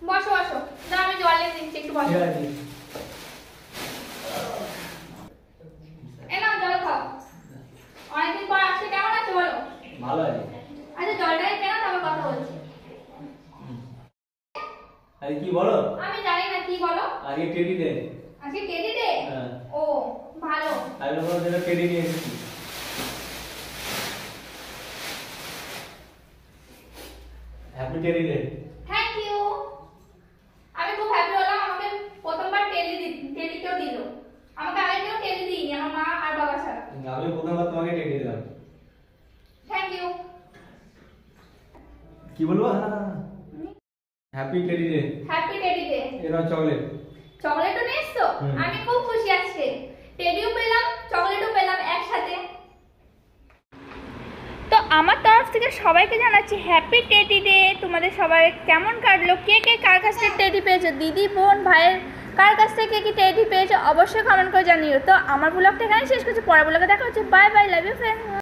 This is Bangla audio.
বসো বসো, দাও আমি জল এনে দিচ্ছি, একটু বসো। এই নাও জল খাও। অনেকদিন পর আসছে, কেমন আছো বলো? ভালো আছি। আচ্ছা জলটা কেন তবে কথা বলছি। আরে কি বলো? আমি জানি না, কি বলো? আগে টেডি দে। আজকে টেডি দে? হ্যাঁ। ও ভালো। আগে বলো যেটা টেডি নিয়ে এসেছি। Happy teddy day. Thank you. আমি খুব হ্যাপি হলাম, আমাকে প্রথমবার টেডি কেউ দিল। আমাকে আগে কেউ টেডি দিইনি, আমার মা আর বাবা ছাড়া। আমি প্রথমবার তোমাকে টেডি দিলাম। Thank you. কি বলবো? Happy teddy day. Happy teddy day. এরা চকলেট। চকলেটও নিয়ে এসছো? আমি খুব খুশি আজকে। টেডিও পেলাম, চকলেটও পেলাম একসাথে। তো আমার তরফ থেকে সবাইকে জানাচ্ছি হ্যাপি টেডি ডে। তোমাদের সবাই কেমন কাটলো? কে কে কার কাছ থেকে টেডি পেয়েছো? দিদি, বোন, ভাইয়ের কার কাছ থেকে কি টেডি পেয়েছো অবশ্যই কমেন্ট করে জানিও। তো আমার ব্লগটা এখানে শেষ করছি, পরের ব্লগে দেখা হচ্ছে। Bye bye, love you friends.